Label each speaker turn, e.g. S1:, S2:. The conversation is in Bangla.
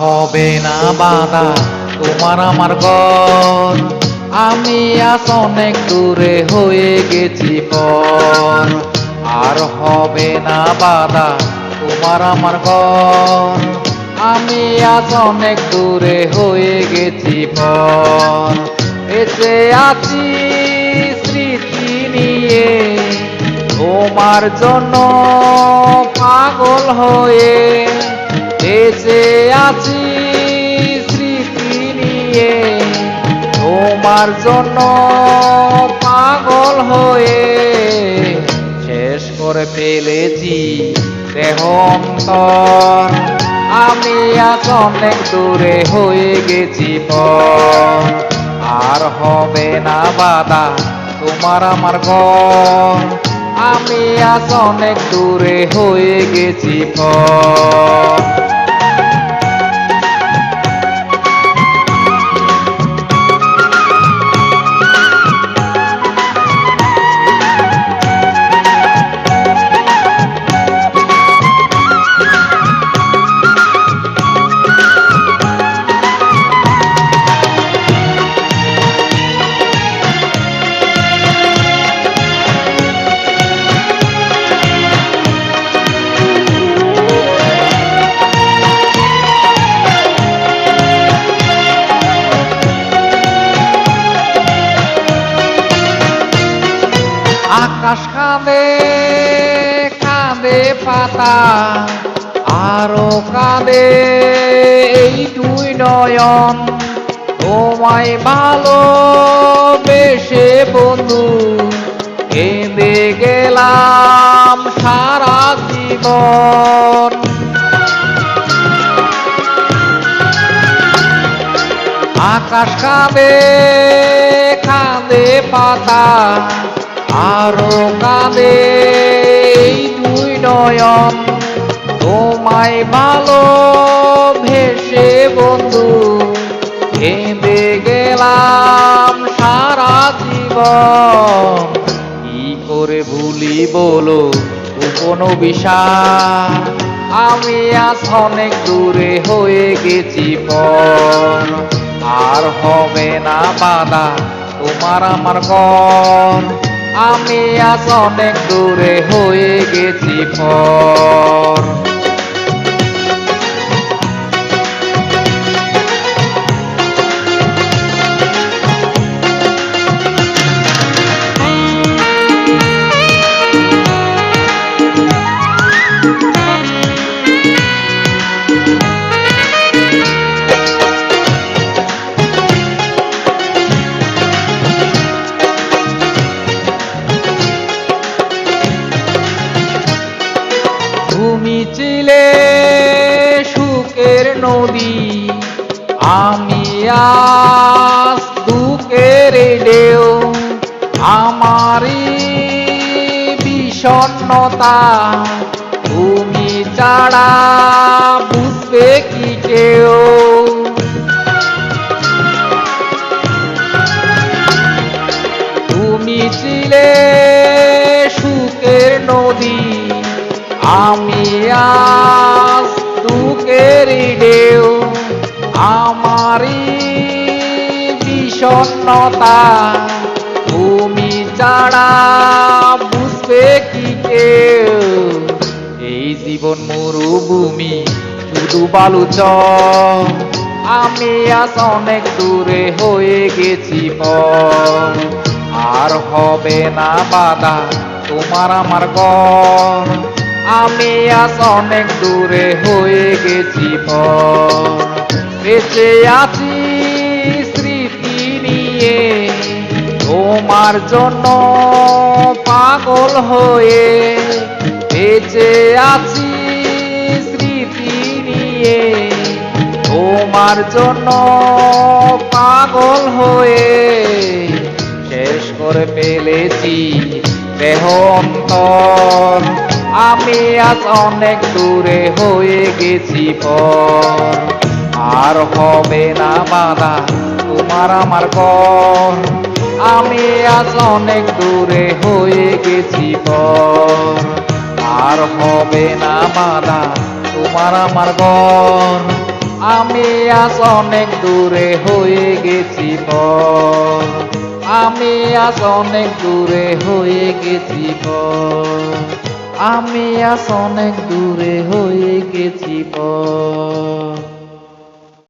S1: হবে না বাধা তোমার আমার ঘর। আমি আজ অনেক দূরে হয়ে গেছি পর। আর হবে না বাধা তোমার আমার ঘর। আমি আজ অনেক দূরে হয়ে গেছি পর। বেঁচে আছি স্মৃতি নিয়ে তোমার জন্য পাগল হয়ে। বেঁচে আছি স্মৃতি নিয়ে তোমার জন্য পাগল হয়ে। শেষ করে ফেলেছি দেহ অন্তর। আমি আজ অনেক দূরে হয়ে গেছি পর। আর হবে না বাধা তোমার আমার ঘর। আমি আজ অনেক দূরে হয়ে গেছি পর। আকাশ কাঁদে কাঁদে পাতা, আরো কাঁদে এই দুই নয়ন। তোমায় ভালোবেসে বন্ধু কেঁদে গেলাম সারা জীবন। আকাশ কাঁদে কাঁদে পাতা, আরো কাঁদে এই দুই নয়ন। তোমায় ভালোবেসে বন্ধু কেঁদে গেলাম সারা জীবন। কি করে ভুলি বলো কোনো বিষয়। আমি আজ অনেক দূরে হয়ে গেছি পর। আর হবে না বাধা তোমার আমার ঘর। আমি আজ অনেক দূরে হয়ে গেছি পর। তুমি ছিলে সুখের নদী, আমি আজ দুঃখের ঢেউ। আমারই বিষণ্ণতা তুমি ছাড়া বুঝবে কি কেউ। তুমি ছিলে সুখের নদী, আমি আজ দুঃখের ঢেউ। আমারই বিষণ্ণতা তুমি ছাড়া বুঝবে কি কেউ। এই জীবন মরুভূমি শুধু বালুচর। আমি আজ অনেক দূরে হয়ে গেছি পর। আর হবে না বাধা তোমার আমার ঘর। আমি আজ অনেক দূরে হয়ে গেছি পর। বেঁচে আছি স্মৃতি নিয়ে তোমার জন্য পাগল হয়ে। বেঁচে আছি স্মৃতি নিয়ে তোমার জন্য পাগল হয়ে। শেষ করে ফেলেছি দেহ অন্তর। আমি আজ অনেক দূরে হয়ে গেছি পর। আর হবে না বাধা তোমার আমার ঘর। আমি আজ অনেক দূরে হয়ে গেছি পর। আর হবে না বাধা তোমার আমার ঘর। আমি আজ অনেক দূরে হয়ে গেছি পর, আমি আজ অনেক দূরে হয়ে গেছি পর, আমি আজ অনেক দূরে হয়ে গেছি পর।